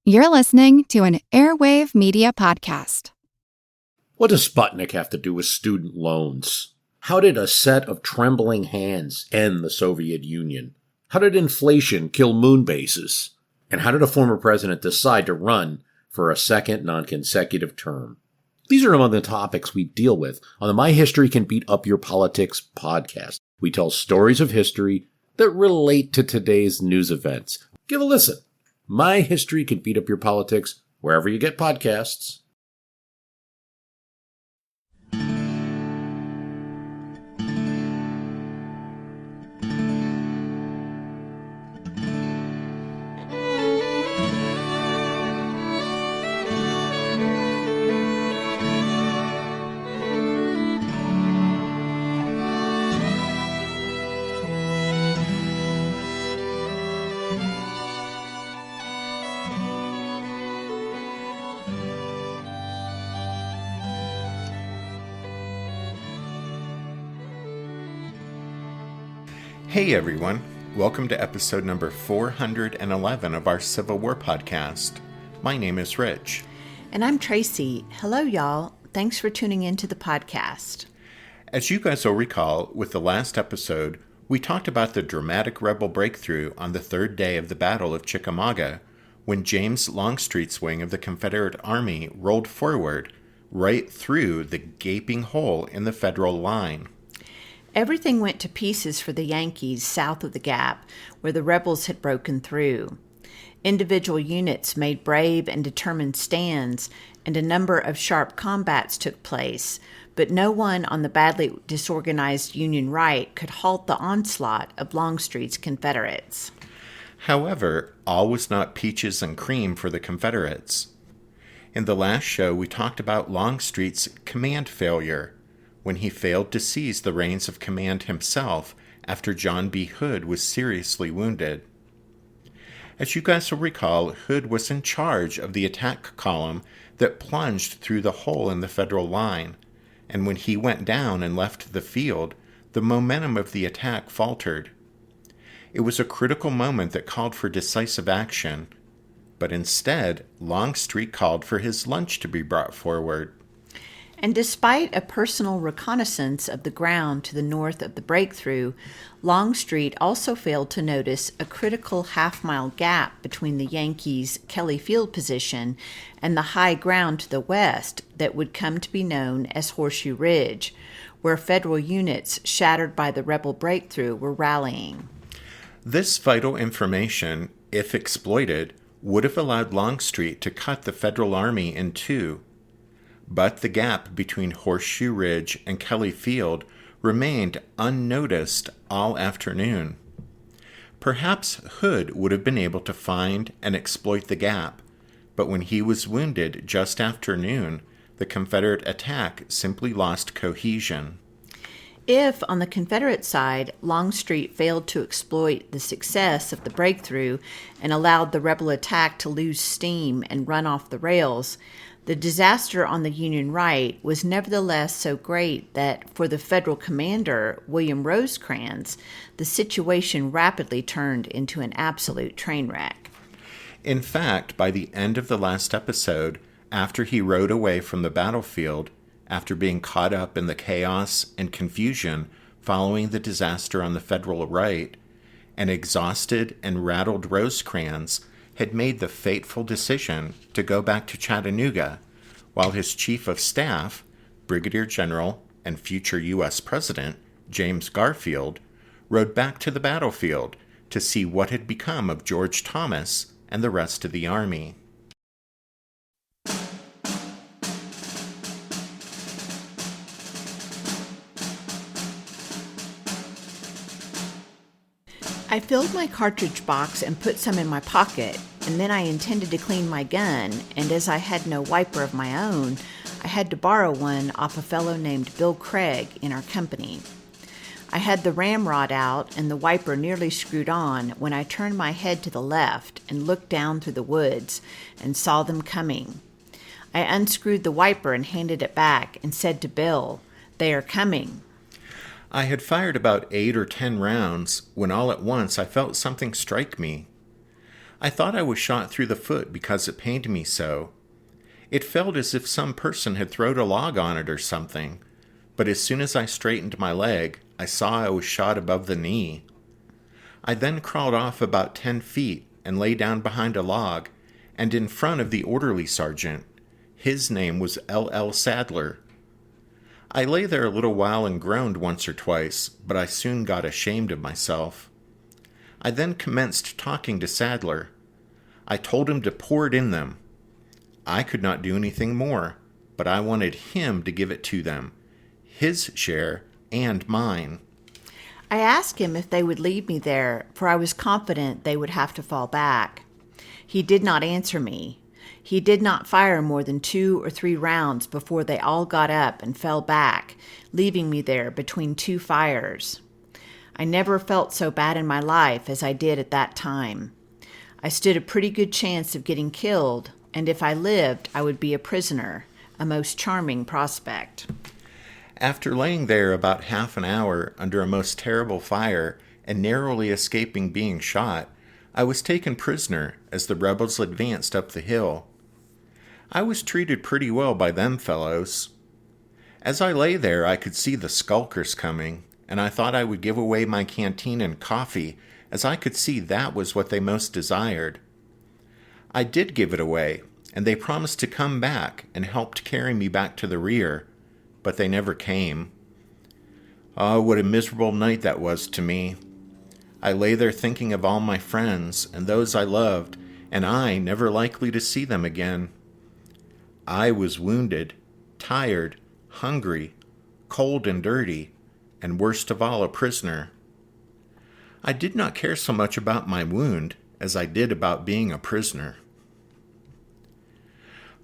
You're listening to an Airwave Media Podcast. What does Sputnik have to do with student loans? How did a set of trembling hands end the Soviet Union? How did inflation kill moon bases? And how did a former president decide to run for a second non-consecutive term? These are among the topics we deal with on the My History Can Beat Up Your Politics podcast. We tell stories of history that relate to today's news events. Give a listen. My History Can Beat Up Your Politics, wherever you get podcasts. Hey everyone, welcome to episode number 411 of our Civil War podcast. My name is Rich. And I'm Tracy. Hello y'all. Thanks for tuning into the podcast. As you guys will recall, with the last episode, we talked about the dramatic rebel breakthrough on the third day of the Battle of CHICKAMAUGA, when James Longstreet's wing of the Confederate Army rolled forward right through the gaping hole in the Federal line. Everything went to pieces for the Yankees south of the Gap, where the rebels had broken through. Individual units made brave and determined stands, and a number of sharp combats took place, but no one on the badly disorganized Union right could halt the onslaught of Longstreet's Confederates. However, all was not peaches and cream for the Confederates. In the last show, we talked about Longstreet's command failure, when he failed to seize the reins of command himself after John B. Hood was seriously wounded. As you guys will recall, Hood was in charge of the attack column that plunged through the hole in the Federal line, and when he went down and left the field, the momentum of the attack faltered. It was a critical moment that called for decisive action, but instead, Longstreet called for his lunch to be brought forward. And despite a personal reconnaissance of the ground to the north of the breakthrough, Longstreet also failed to notice a critical half-mile gap between the Yankees' Kelly Field position and the high ground to the west that would come to be known as Horseshoe Ridge, where Federal units shattered by the rebel breakthrough were rallying. This vital information, if exploited, would have allowed Longstreet to cut the Federal Army in two. But the gap between Horseshoe Ridge and Kelly Field remained unnoticed all afternoon. Perhaps Hood would have been able to find and exploit the gap, but when he was wounded just after noon, the Confederate attack simply lost cohesion. If, on the Confederate side, Longstreet failed to exploit the success of the breakthrough and allowed the rebel attack to lose steam and run off the rails, the disaster on the Union right was nevertheless so great that, for the Federal commander, William Rosecrans, the situation rapidly turned into an absolute train wreck. In fact, by the end of the last episode, after he rode away from the battlefield, after being caught up in the chaos and confusion following the disaster on the Federal right, an exhausted and rattled Rosecrans had made the fateful decision to go back to Chattanooga, while his chief of staff, Brigadier General and future U.S. President James Garfield, rode back to the battlefield to see what had become of George Thomas and the rest of the army. I filled my cartridge box and put some in my pocket, and then I intended to clean my gun, and as I had no wiper of my own, I had to borrow one off a fellow named Bill Craig in our company. I had the ramrod out and the wiper nearly screwed on when I turned my head to the left and looked down through the woods and saw them coming. I unscrewed the wiper and handed it back and said to Bill, "They are coming." I had fired about 8 or 10 rounds when all at once I felt something strike me. I thought I was shot through the foot because it pained me so. It felt as if some person had thrown a log on it or something, but as soon as I straightened my leg, I saw I was shot above the knee. I then crawled off about 10 feet and lay down behind a log and in front of the orderly sergeant. His name was L.L. Sadler. I lay there a little while and groaned once or twice, but I soon got ashamed of myself. I then commenced talking to Sadler. I told him to pour it in them. I could not do anything more, but I wanted him to give it to them, his share and mine. I asked him if they would leave me there, for I was confident they would have to fall back. He did not answer me. He did not fire more than 2 or 3 rounds before they all got up and fell back, leaving me there between 2 fires. I never felt so bad in my life as I did at that time. I stood a pretty good chance of getting killed, and if I lived, I would be a prisoner, a most charming prospect. After laying there about half an hour under a most terrible fire and narrowly escaping being shot, I was taken prisoner as the rebels advanced up the hill. I was treated pretty well by them fellows. As I lay there, I could see the skulkers coming, and I thought I would give away my canteen and coffee, as I could see that was what they most desired. I did give it away, and they promised to come back and helped carry me back to the rear, but they never came. Oh, what a miserable night that was to me. I lay there thinking of all my friends and those I loved, and I never likely to see them again. I was wounded, tired, hungry, cold and dirty, and worst of all, a prisoner. I did not care so much about my wound as I did about being a prisoner.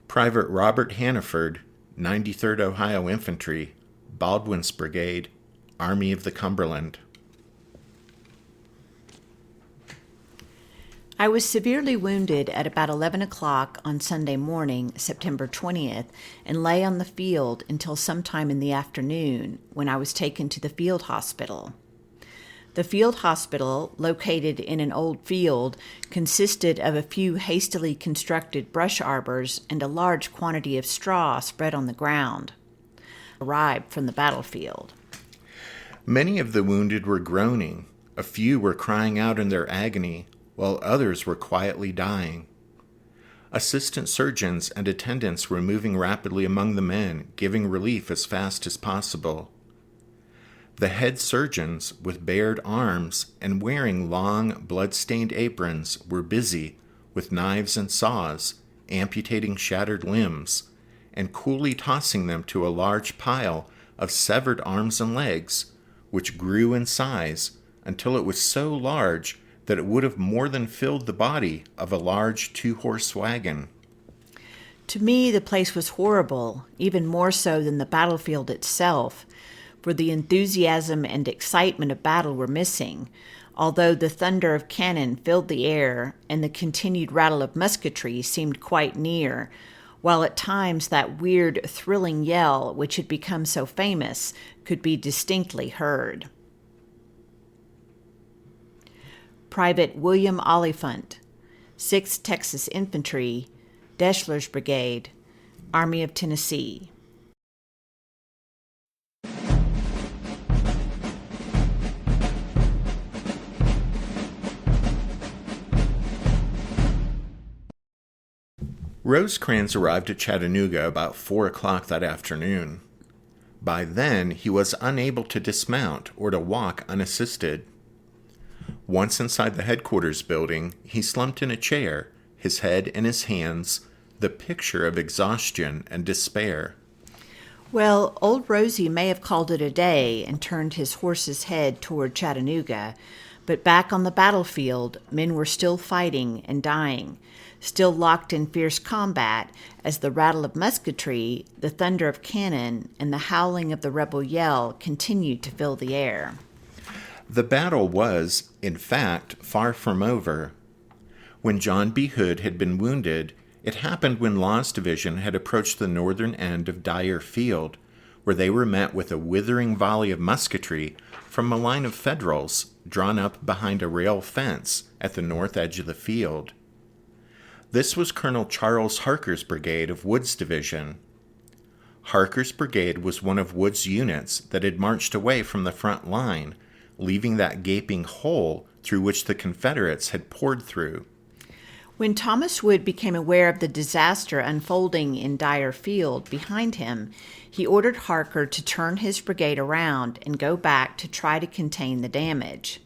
Private Robert Hannaford, 93rd Ohio Infantry, Baldwin's Brigade, Army of the Cumberland. I was severely wounded at about 11 o'clock on Sunday morning, September 20th, and lay on the field until sometime in the afternoon, when I was taken to the field hospital. The field hospital, located in an old field, consisted of a few hastily constructed brush arbors and a large quantity of straw spread on the ground. Arrived from the battlefield. Many of the wounded were groaning. A few were crying out in their agony, while others were quietly dying. Assistant surgeons and attendants were moving rapidly among the men, giving relief as fast as possible. The head surgeons, with bared arms and wearing long, blood-stained aprons, were busy, with knives and saws, amputating shattered limbs, and coolly tossing them to a large pile of severed arms and legs, which grew in size until it was so large that it would have more than filled the body of a large 2-horse wagon. To me, the place was horrible, even more so than the battlefield itself, for the enthusiasm and excitement of battle were missing, although the thunder of cannon filled the air and the continued rattle of musketry seemed quite near, while at times that weird, thrilling yell, which had become so famous, could be distinctly heard. Private William Oliphant, 6th Texas Infantry, Deschler's Brigade, Army of Tennessee. Rosecrans arrived at Chattanooga about 4 o'clock that afternoon. By then, he was unable to dismount or to walk unassisted. Once inside the headquarters building, he slumped in a chair, his head in his hands, the picture of exhaustion and despair. Well, old Rosie may have called it a day and turned his horse's head toward Chattanooga, but back on the battlefield, men were still fighting and dying, still locked in fierce combat as the rattle of musketry, the thunder of cannon, and the howling of the rebel yell continued to fill the air. The battle was, in fact, far from over. When John B. Hood had been wounded, it happened when Law's division had approached the northern end of Dyer Field, where they were met with a withering volley of musketry from a line of Federals drawn up behind a rail fence at the north edge of the field. This was Colonel Charles Harker's brigade of Wood's division. Harker's brigade was one of Wood's units that had marched away from the front line, leaving that gaping hole through which the Confederates had poured through. When Thomas Wood became aware of the disaster unfolding in Dyer Field behind him, he ordered Harker to turn his brigade around and go back to try to contain the damage.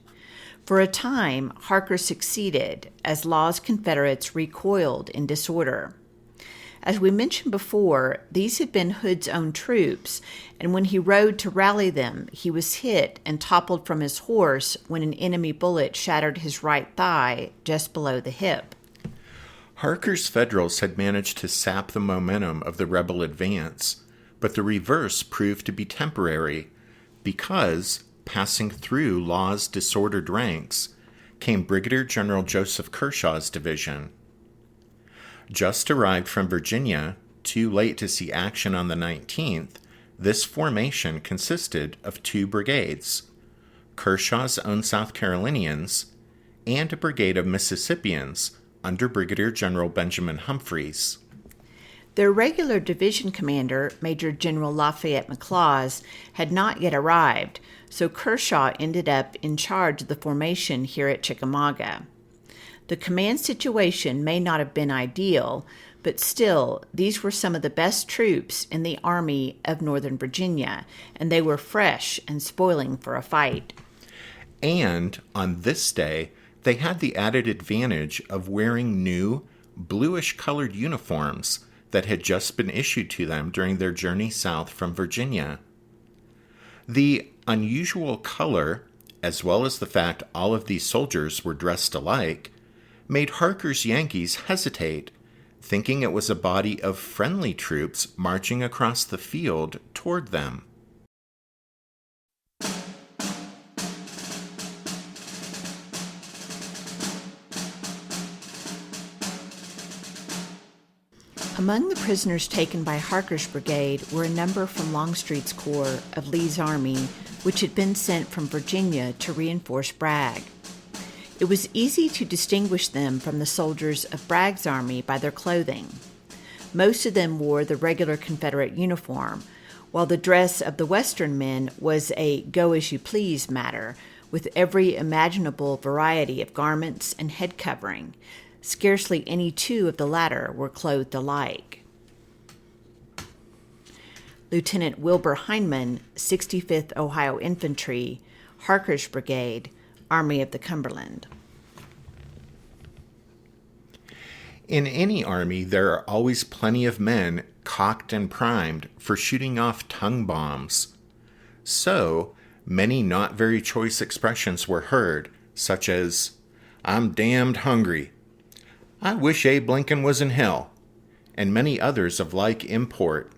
For a time, Harker succeeded as Law's Confederates recoiled in disorder. As we mentioned before, these had been Hood's own troops, and when he rode to rally them, he was hit and toppled from his horse when an enemy bullet shattered his right thigh just below the hip. Harker's Federals had managed to sap the momentum of the rebel advance, but the reverse proved to be temporary because, passing through Law's disordered ranks, came Brigadier General Joseph Kershaw's division. Just arrived from Virginia, too late to see action on the 19th, this formation consisted of 2 brigades, Kershaw's own South Carolinians and a brigade of Mississippians under Brigadier General Benjamin Humphreys. Their regular division commander, Major General Lafayette McLaws, had not yet arrived, so Kershaw ended up in charge of the formation here at Chickamauga. The command situation may not have been ideal, but still, these were some of the best troops in the Army of Northern Virginia, and they were fresh and spoiling for a fight. And on this day, they had the added advantage of wearing new, bluish-colored uniforms that had just been issued to them during their journey south from Virginia. The unusual color, as well as the fact all of these soldiers were dressed alike, made Harker's Yankees hesitate, thinking it was a body of friendly troops marching across the field toward them. Among the prisoners taken by Harker's brigade were a number from Longstreet's corps of Lee's army, which had been sent from Virginia to reinforce Bragg. It was easy to distinguish them from the soldiers of Bragg's army by their clothing. Most of them wore the regular Confederate uniform, while the dress of the Western men was a go-as-you-please matter, with every imaginable variety of garments and head covering. Scarcely any 2 of the latter were clothed alike. Lieutenant Wilbur Hindman, 65th Ohio Infantry, Harker's Brigade, Army of the Cumberland. In any army, there are always plenty of men cocked and primed for shooting off tongue bombs. So, many not very choice expressions were heard, such as, "I'm damned hungry," "I wish Abe Lincoln was in hell," and many others of like import.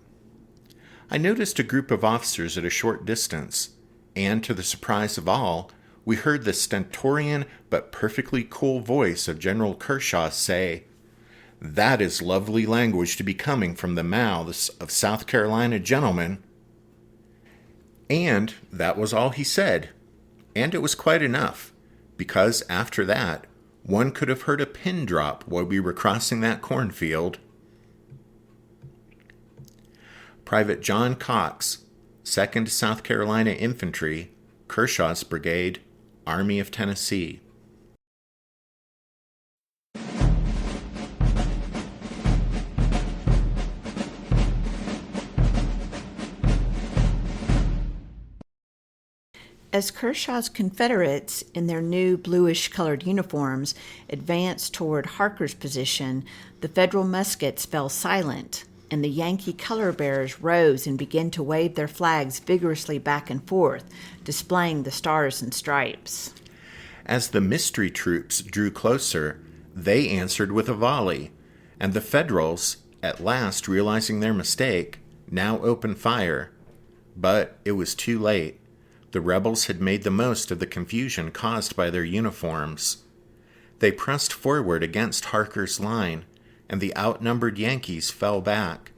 I noticed a group of officers at a short distance, and to the surprise of all, we heard the stentorian but perfectly cool voice of General Kershaw say, "That is lovely language to be coming from the mouths of South Carolina gentlemen." And that was all he said, and it was quite enough, because after that, one could have heard a pin drop while we were crossing that cornfield. Private John Cox, 2nd South Carolina Infantry, Kershaw's Brigade, Army of Tennessee. As Kershaw's Confederates, in their new bluish-colored uniforms, advanced toward Harker's position, the Federal muskets fell silent, and the Yankee color-bearers rose and began to wave their flags vigorously back and forth, displaying the stars and stripes. As the mystery troops drew closer, they answered with a volley, and the Federals, at last realizing their mistake, now opened fire. But it was too late. The rebels had made the most of the confusion caused by their uniforms. They pressed forward against Harker's line, and the outnumbered Yankees fell back,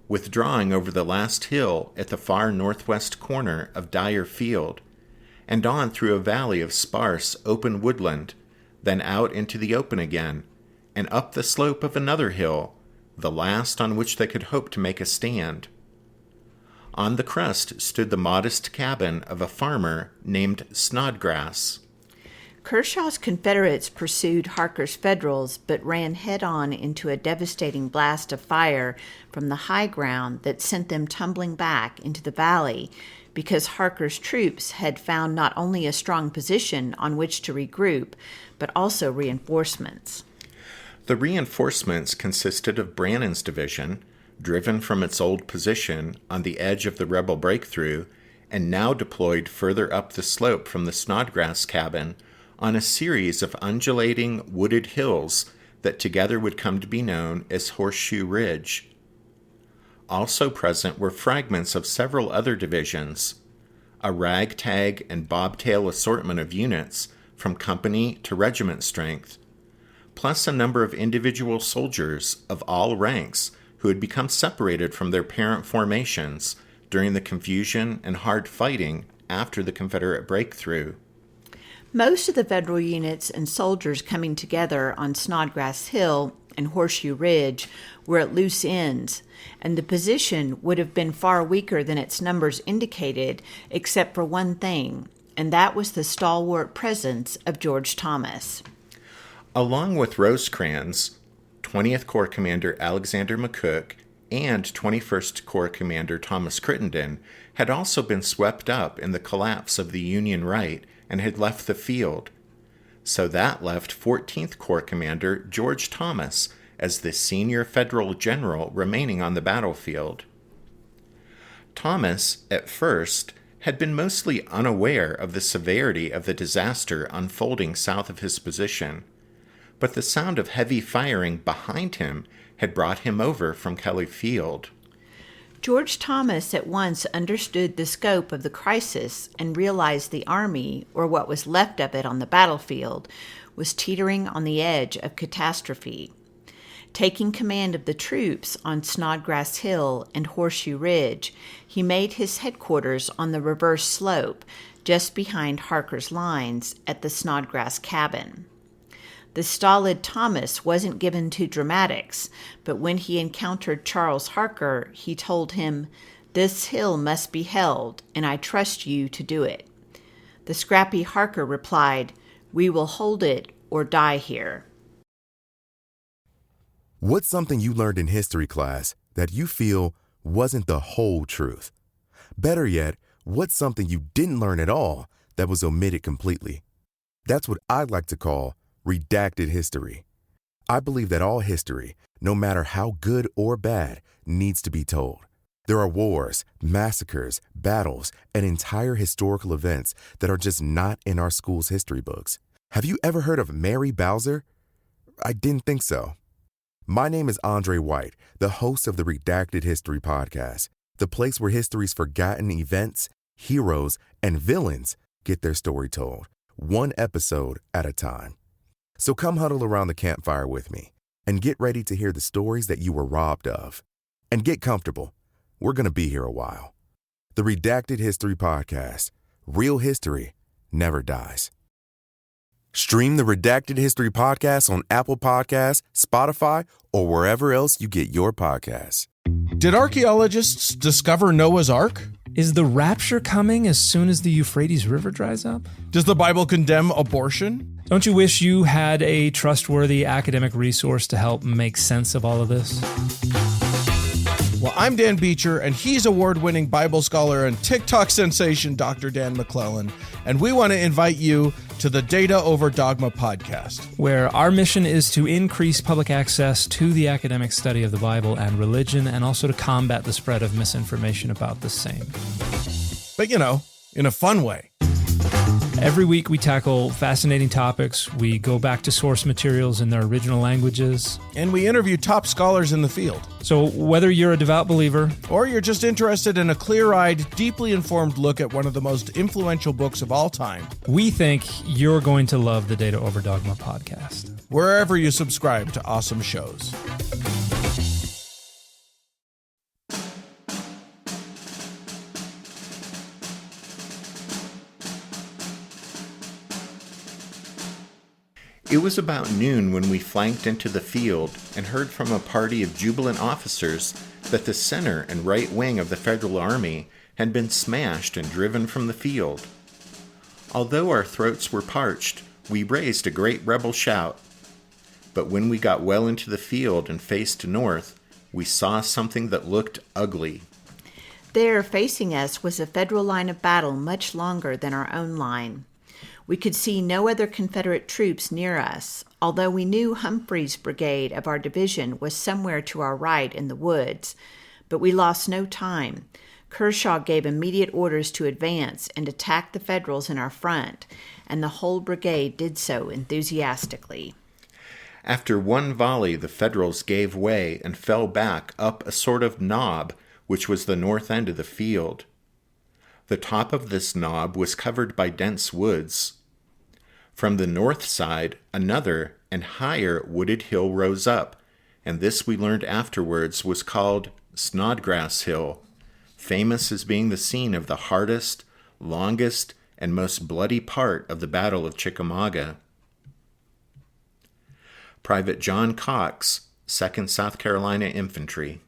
withdrawing over the last hill at the far northwest corner of Dyer Field, and on through a valley of sparse, open woodland, then out into the open again, and up the slope of another hill, the last on which they could hope to make a stand. On the crest stood the modest cabin of a farmer named Snodgrass. Kershaw's Confederates pursued Harker's Federals, but ran head-on into a devastating blast of fire from the high ground that sent them tumbling back into the valley because Harker's troops had found not only a strong position on which to regroup, but also reinforcements. The reinforcements consisted of Brannan's division, driven from its old position on the edge of the rebel breakthrough, and now deployed further up the slope from the Snodgrass cabin on a series of undulating wooded hills that together would come to be known as Horseshoe Ridge. Also present were fragments of several other divisions, a ragtag and bobtail assortment of units from company to regiment strength, plus a number of individual soldiers of all ranks who had become separated from their parent formations during the confusion and hard fighting after the Confederate breakthrough. Most of the Federal units and soldiers coming together on Snodgrass Hill and Horseshoe Ridge were at loose ends, and the position would have been far weaker than its numbers indicated, except for one thing, and that was the stalwart presence of George Thomas. Along with Rosecrans, 20th Corps Commander Alexander McCook and 21st Corps Commander Thomas Crittenden had also been swept up in the collapse of the Union right and had left the field. So that left 14th Corps Commander George Thomas as the senior Federal general remaining on the battlefield. Thomas, at first, had been mostly unaware of the severity of the disaster unfolding south of his position, but the sound of heavy firing behind him had brought him over from Kelly Field. George Thomas at once understood the scope of the crisis and realized the Army, or what was left of it on the battlefield, was teetering on the edge of catastrophe. Taking command of the troops on Snodgrass Hill and Horseshoe Ridge, he made his headquarters on the reverse slope, just behind Harker's lines at the Snodgrass cabin. The stolid Thomas wasn't given to dramatics, but when he encountered Charles Harker, he told him, "This hill must be held, and I trust you to do it." The scrappy Harker replied, "We will hold it or die here." What's something you learned in history class that you feel wasn't the whole truth? Better yet, what's something you didn't learn at all that was omitted completely? That's what I'd like to call redacted history. I believe that all history, no matter how good or bad, needs to be told. There are wars, massacres, battles, and entire historical events that are just not in our school's history books. Have you ever heard of Mary Bowser? I didn't think so. My name is Andre White, the host of the Redacted History Podcast, the place where history's forgotten events, heroes, and villains get their story told, one episode at a time. So come huddle around the campfire with me and get ready to hear the stories that you were robbed of. And get comfortable. We're going to be here a while. The Redacted History Podcast. Real history never dies. Stream the Redacted History Podcast on Apple Podcasts, Spotify, or wherever else you get your podcasts. Did archaeologists discover Noah's Ark? Is the rapture coming as soon as the Euphrates River dries up? Does the Bible condemn abortion? Don't you wish you had a trustworthy academic resource to help make sense of all of this? Well, I'm Dan Beecher, and he's award-winning Bible scholar and TikTok sensation Dr. Dan McClellan, and we want to invite you to the Data Over Dogma podcast, where our mission is to increase public access to the academic study of the Bible and religion, and also to combat the spread of misinformation about the same. But, in a fun way. Every week we tackle fascinating topics, we go back to source materials in their original languages, And we interview top scholars in the field. So whether you're a devout believer, Or you're just interested in a clear-eyed, deeply informed look at one of the most influential books of all time, we think you're going to love the Data Over Dogma podcast. wherever you subscribe to awesome shows. It was about noon when we flanked into the field and heard from a party of jubilant officers that the center and right wing of the Federal Army had been smashed and driven from the field. Although our throats were parched, we raised a great rebel shout. But when we got well into the field and faced north, we saw something that looked ugly. There, facing us, was a Federal line of battle much longer than our own line. We could see no other Confederate troops near us, although we knew Humphrey's brigade of our division was somewhere to our right in the woods. But we lost no time. Kershaw gave immediate orders to advance and attack the Federals in our front, and the whole brigade did so enthusiastically. After one volley, the Federals gave way and fell back up a sort of knob, which was the north end of the field. The top of this knob was covered by dense woods. From the north side, another and higher wooded hill rose up, and this we learned afterwards was called Snodgrass Hill, famous as being the scene of the hardest, longest, and most bloody part of the Battle of Chickamauga. Private John Cox, 2nd South Carolina Infantry.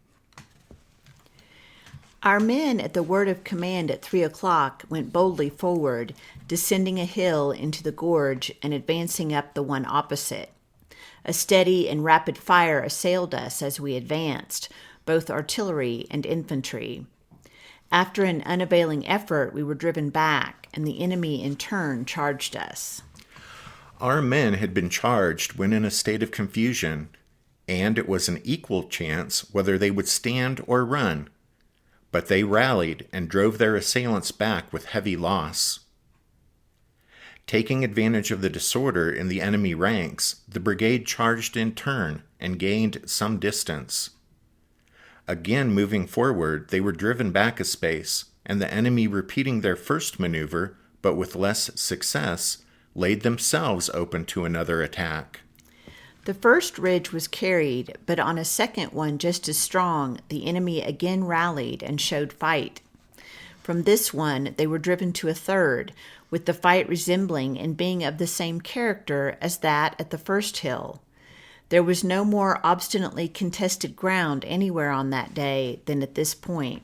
Our men, at the word of command at 3 o'clock, went boldly forward, descending a hill into the gorge and advancing up the one opposite. A steady and rapid fire assailed us as we advanced, both artillery and infantry. After an unavailing effort, we were driven back, and the enemy in turn charged us. Our men had been charged when in a state of confusion, and it was an equal chance whether they would stand or run. But they rallied and drove their assailants back with heavy loss. Taking advantage of the disorder in the enemy ranks, the brigade charged in turn and gained some distance. Again moving forward, they were driven back a space, and the enemy, repeating their first maneuver, but with less success, laid themselves open to another attack. The first ridge was carried, but on a second one just as strong, the enemy again rallied and showed fight. From this one, they were driven to a third, with the fight resembling and being of the same character as that at the first hill. There was no more obstinately contested ground anywhere on that day than at this point.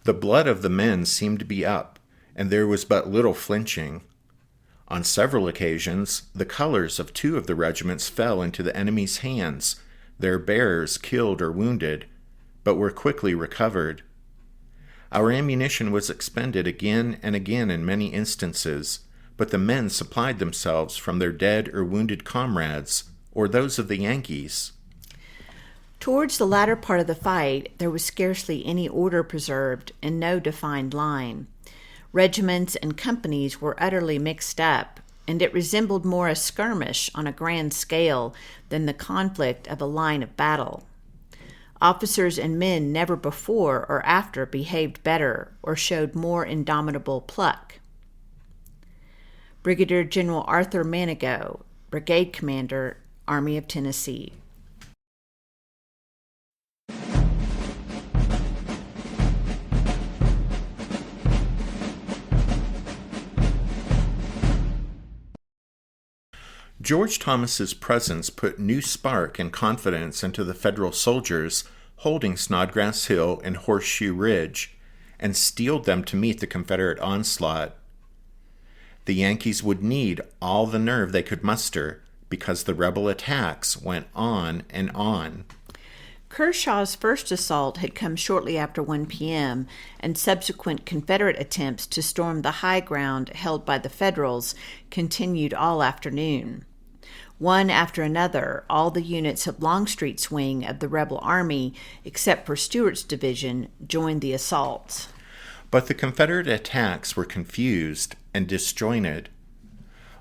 The blood of the men seemed to be up, and there was but little flinching. On several occasions, the colors of 2 of the regiments fell into the enemy's hands, their bearers killed or wounded, but were quickly recovered. Our ammunition was expended again and again in many instances, but the men supplied themselves from their dead or wounded comrades, or those of the Yankees. Towards the latter part of the fight, there was scarcely any order preserved and no defined line. Regiments and companies were utterly mixed up, and it resembled more a skirmish on a grand scale than the conflict of a line of battle. Officers and men never before or after behaved better or showed more indomitable pluck. Brigadier General Arthur Manigault, Brigade Commander, Army of Tennessee. George Thomas's presence put new spark and confidence into the Federal soldiers holding Snodgrass Hill and Horseshoe Ridge, and steeled them to meet the Confederate onslaught. The Yankees would need all the nerve they could muster, because the rebel attacks went on and on. Kershaw's first assault had come shortly after 1 p.m., and subsequent Confederate attempts to storm the high ground held by the Federals continued all afternoon. One after another, all the units of Longstreet's wing of the rebel army, except for Stewart's division, joined the assaults. But the Confederate attacks were confused and disjointed.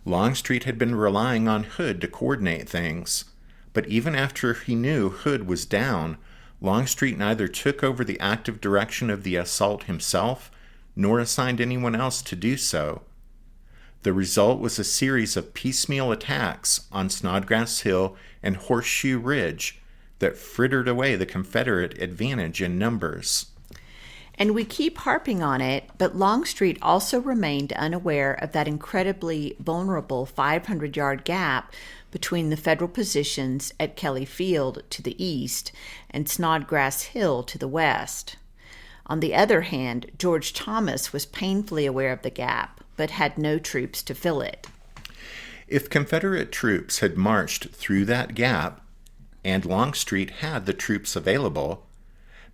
Longstreet had been relying on Hood to coordinate things, but even after he knew Hood was down, Longstreet neither took over the active direction of the assault himself, nor assigned anyone else to do so. The result was a series of piecemeal attacks on Snodgrass Hill and Horseshoe Ridge that frittered away the Confederate advantage in numbers. And we keep harping on it, but Longstreet also remained unaware of that incredibly vulnerable 500-yard gap between the Federal positions at Kelly Field to the east and Snodgrass Hill to the west. On the other hand, George Thomas was painfully aware of the gap, but had no troops to fill it. If Confederate troops had marched through that gap, and Longstreet had the troops available,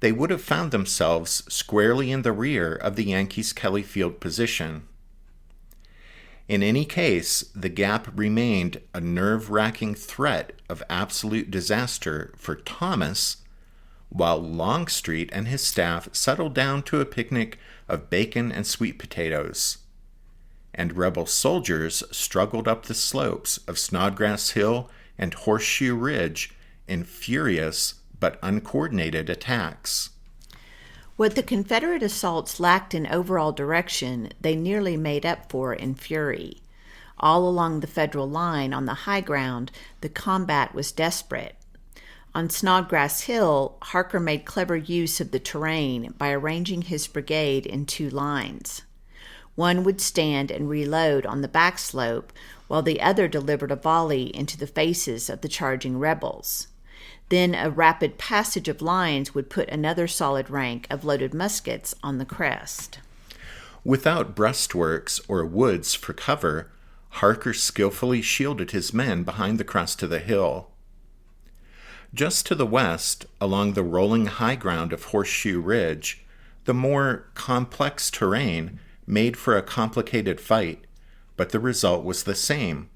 they would have found themselves squarely in the rear of the Yankees' Kelly Field position. In any case, the gap remained a nerve-wracking threat of absolute disaster for Thomas, while Longstreet and his staff settled down to a picnic of bacon and sweet potatoes, and rebel soldiers struggled up the slopes of Snodgrass Hill and Horseshoe Ridge in furious but uncoordinated attacks. What the Confederate assaults lacked in overall direction, they nearly made up for in fury. All along the Federal line on the high ground, the combat was desperate. On Snodgrass Hill, Harker made clever use of the terrain by arranging his brigade in two lines. One would stand and reload on the back slope, while the other delivered a volley into the faces of the charging rebels. Then a rapid passage of lines would put another solid rank of loaded muskets on the crest. Without breastworks or woods for cover, Harker skillfully shielded his men behind the crest of the hill. Just to the west, along the rolling high ground of Horseshoe Ridge, the more complex terrain made for a complicated fight, but the result was the same.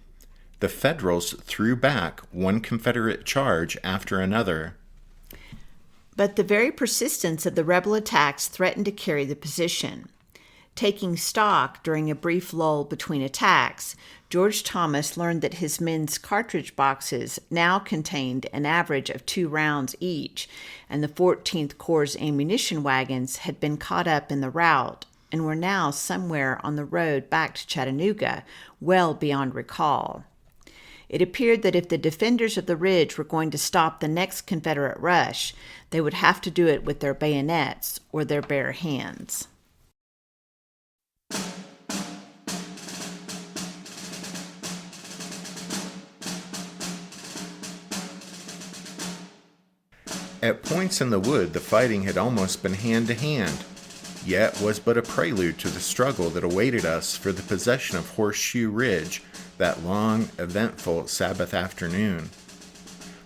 The Federals threw back one Confederate charge after another. But the very persistence of the rebel attacks threatened to carry the position. Taking stock during a brief lull between attacks, George Thomas learned that his men's cartridge boxes now contained an average of 2 rounds each, and the 14th Corps' ammunition wagons had been caught up in the rout and were now somewhere on the road back to Chattanooga, well beyond recall. It appeared that if the defenders of the ridge were going to stop the next Confederate rush, they would have to do it with their bayonets or their bare hands. At points in the wood, the fighting had almost been hand-to-hand, yet was but a prelude to the struggle that awaited us for the possession of Horseshoe Ridge that long, eventful Sabbath afternoon.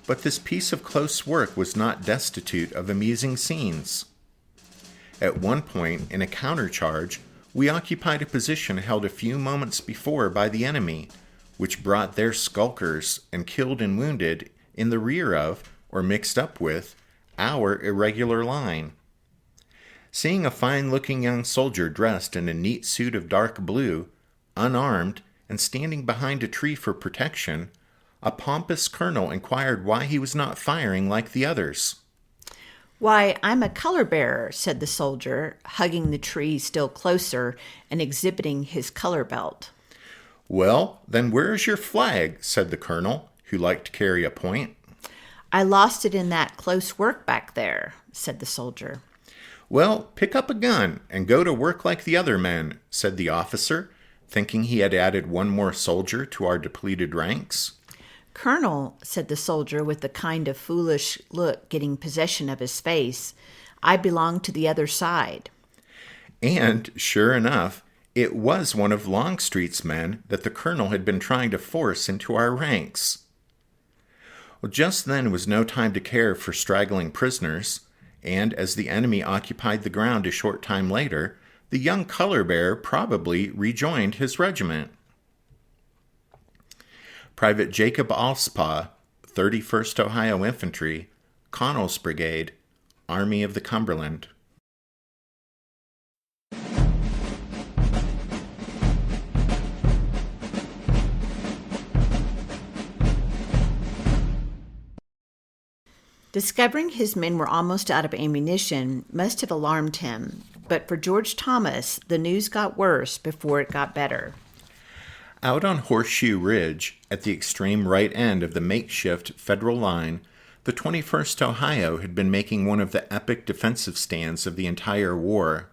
But this piece of close work was not destitute of amusing scenes. At one point, in a countercharge, we occupied a position held a few moments before by the enemy, which brought their skulkers and killed and wounded in the rear of, or mixed up with, our irregular line. Seeing a fine-looking young soldier dressed in a neat suit of dark blue, unarmed, and standing behind a tree for protection, a pompous colonel inquired why he was not firing like the others. "Why, I'm a color bearer," said the soldier, hugging the tree still closer and exhibiting his color belt. "Well, then where is your flag?" said the colonel, who liked to carry a point. "I lost it in that close work back there," said the soldier. "Well, pick up a gun and go to work like the other men," said the officer, thinking he had added one more soldier to our depleted ranks. "Colonel," said the soldier with a kind of foolish look getting possession of his face, "I belong to the other side." And, sure enough, it was one of Longstreet's men that the colonel had been trying to force into our ranks. Well, just then was no time to care for straggling prisoners, and as the enemy occupied the ground a short time later, the young color bearer probably rejoined his regiment. Private Jacob Alspaugh, 31st Ohio Infantry, Connell's Brigade, Army of the Cumberland. Discovering his men were almost out of ammunition must have alarmed him, but for George Thomas, the news got worse before it got better. Out on Horseshoe Ridge, at the extreme right end of the makeshift Federal line, the The 21st Ohio had been making one of the epic defensive stands of the entire war.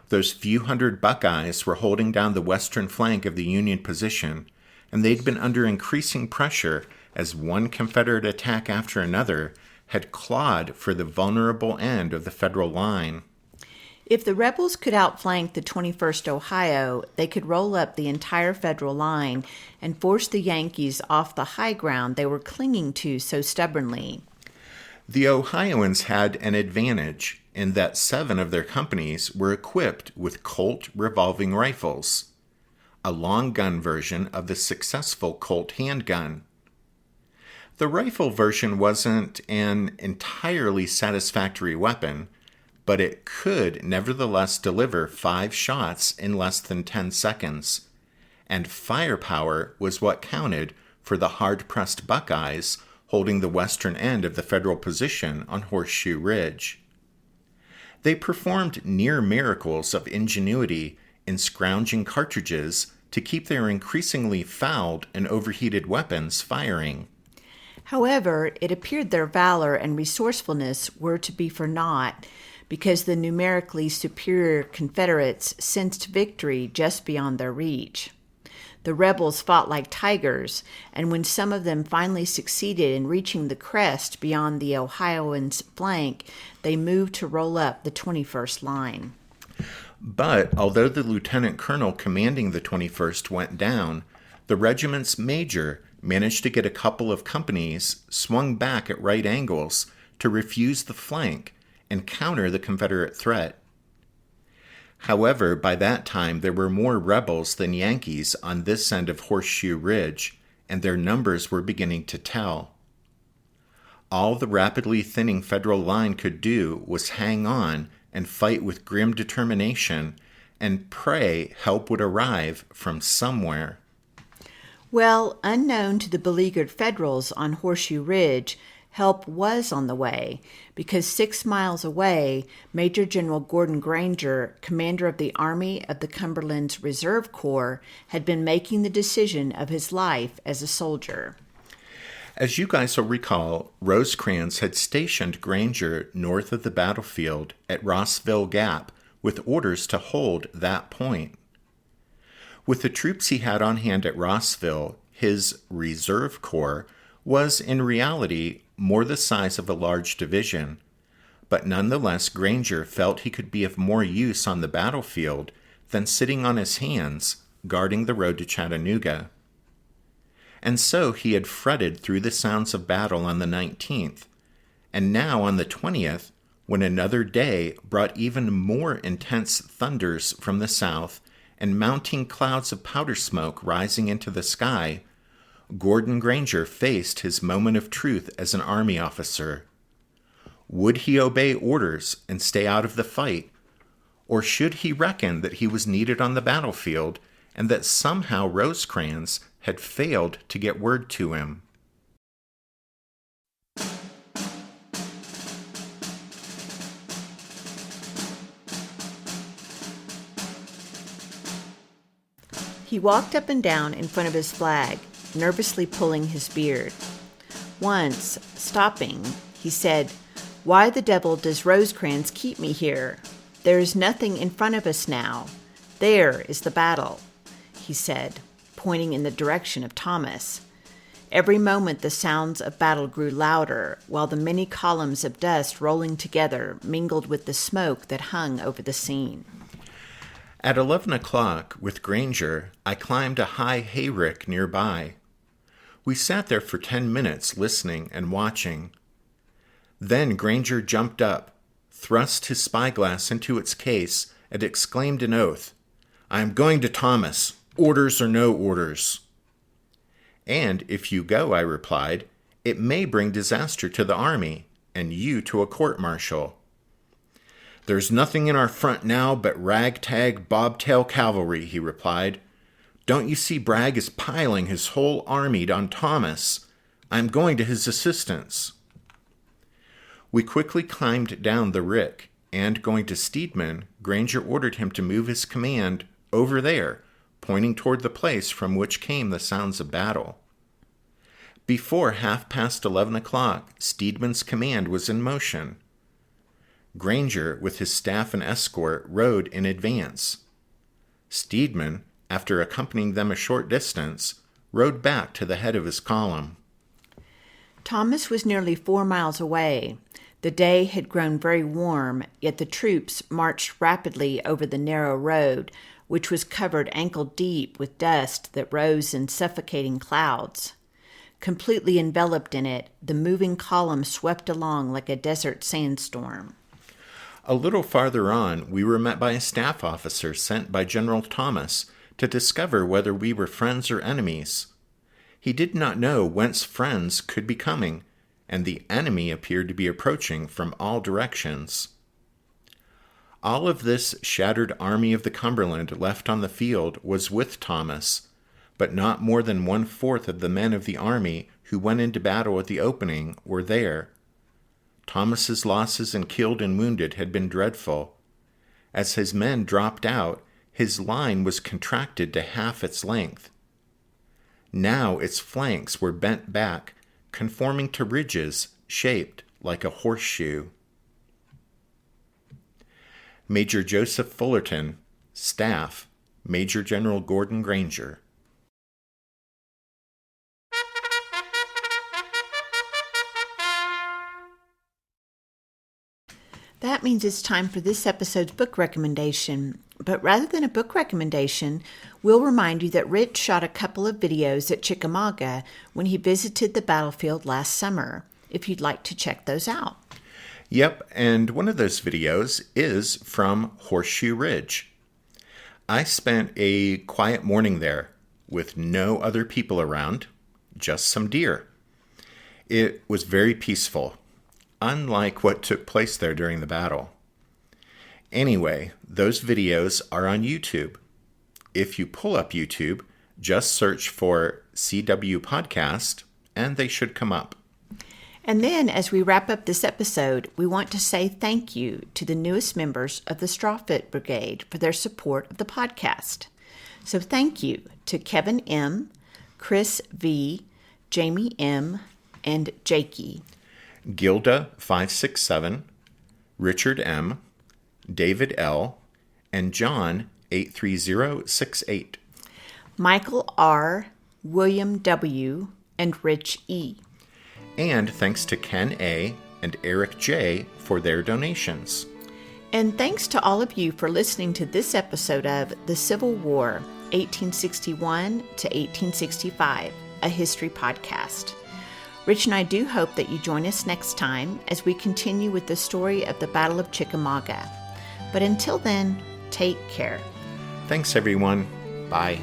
Those few hundred Buckeyes were holding down the western flank of the Union position, and they'd been under increasing pressure as one Confederate attack after another had clawed for the vulnerable end of the Federal line. If the rebels could outflank the 21st Ohio, they could roll up the entire Federal line and force the Yankees off the high ground they were clinging to so stubbornly. The Ohioans had an advantage in that 7 of their companies were equipped with Colt revolving rifles, a long gun version of the successful Colt handgun. The rifle version wasn't an entirely satisfactory weapon, but it could nevertheless deliver 5 shots in less than 10 seconds, and firepower was what counted for the hard-pressed Buckeyes holding the western end of the Federal position on Horseshoe Ridge. They performed near miracles of ingenuity in scrounging cartridges to keep their increasingly fouled and overheated weapons firing. However, it appeared their valor and resourcefulness were to be for naught, because the numerically superior Confederates sensed victory just beyond their reach. The rebels fought like tigers, and when some of them finally succeeded in reaching the crest beyond the Ohioans' flank, they moved to roll up the 21st line. But although the lieutenant colonel commanding the 21st went down, the regiment's major managed to get a couple of companies swung back at right angles to refuse the flank and counter the Confederate threat. However, by that time there were more rebels than Yankees on this end of Horseshoe Ridge, and their numbers were beginning to tell. All the rapidly thinning Federal line could do was hang on and fight with grim determination and pray help would arrive from somewhere. Well, unknown to the beleaguered Federals on Horseshoe Ridge, help was on the way, because 6 miles away, Major General Gordon Granger, commander of the Army of the Cumberland's Reserve Corps, had been making the decision of his life as a soldier. As you guys will recall, Rosecrans had stationed Granger north of the battlefield at Rossville Gap with orders to hold that point. With the troops he had on hand at Rossville, his Reserve Corps was in reality more the size of a large division, but nonetheless Granger felt he could be of more use on the battlefield than sitting on his hands guarding the road to Chattanooga. And so he had fretted through the sounds of battle on the 19th, and now on the 20th, when another day brought even more intense thunders from the south and mounting clouds of powder smoke rising into the sky, Gordon Granger faced his moment of truth as an Army officer. Would he obey orders and stay out of the fight, or should he reckon that he was needed on the battlefield and that somehow Rosecrans had failed to get word to him? He walked up and down in front of his flag, nervously pulling his beard. Once, stopping, he said, "Why the devil does Rosecrans keep me here? There is nothing in front of us now. There is the battle," he said, pointing in the direction of Thomas. Every moment the sounds of battle grew louder, while the many columns of dust rolling together mingled with the smoke that hung over the scene. At 11 o'clock, with Granger, I climbed a high hayrick nearby. We sat there for 10 minutes listening and watching. Then Granger jumped up, thrust his spyglass into its case, and exclaimed an oath, "I am going to Thomas, orders or no orders." "And if you go," I replied, "it may bring disaster to the army, and you to a court-martial." "There's nothing in our front now but ragtag bobtail cavalry," he replied. "Don't you see Bragg is piling his whole army on Thomas? I'm going to his assistance." We quickly climbed down the rick, and going to Steedman, Granger ordered him to move his command over there, pointing toward the place from which came the sounds of battle. Before 11:30, Steedman's command was in motion. Granger, with his staff and escort, rode in advance. Steedman, after accompanying them a short distance, rode back to the head of his column. Thomas was nearly 4 miles away. The day had grown very warm, yet the troops marched rapidly over the narrow road, which was covered ankle-deep with dust that rose in suffocating clouds. Completely enveloped in it, the moving column swept along like a desert sandstorm. A little farther on, we were met by a staff officer sent by General Thomas to discover whether we were friends or enemies. He did not know whence friends could be coming, and the enemy appeared to be approaching from all directions. All of this shattered army of the Cumberland left on the field was with Thomas, but not more than 1/4 of the men of the army who went into battle at the opening were there. Thomas's losses in killed and wounded had been dreadful. As his men dropped out, his line was contracted to half its length. Now its flanks were bent back, conforming to ridges shaped like a horseshoe. Major Joseph Fullerton, Staff, Major General Gordon Granger. That means it's time for this episode's book recommendation. But rather than a book recommendation, we'll remind you that Rich shot a couple of videos at CHICKAMAUGA when he visited the battlefield last summer, if you'd like to check those out. Yep, and one of those videos is from Horseshoe Ridge. I spent a quiet morning there with no other people around, just some deer. It was very peaceful, unlike what took place there during the battle. Anyway, those videos are on YouTube. If you pull up YouTube, just search for CW Podcast, and they should come up. And then, as we wrap up this episode, we want to say thank you to the newest members of the Strawfoot Brigade for their support of the podcast. So thank you to Kevin M., Chris V., Jamie M., and Jakey. Gilda 567, Richard M., David L., and John 83068. Michael R., William W., and Rich E. And thanks to Ken A. and Eric J. for their donations. And thanks to all of you for listening to this episode of The Civil War, 1861 to 1865, a history podcast. Rich and I do hope that you join us next time as we continue with the story of the Battle of Chickamauga. But until then, take care. Thanks, everyone. Bye.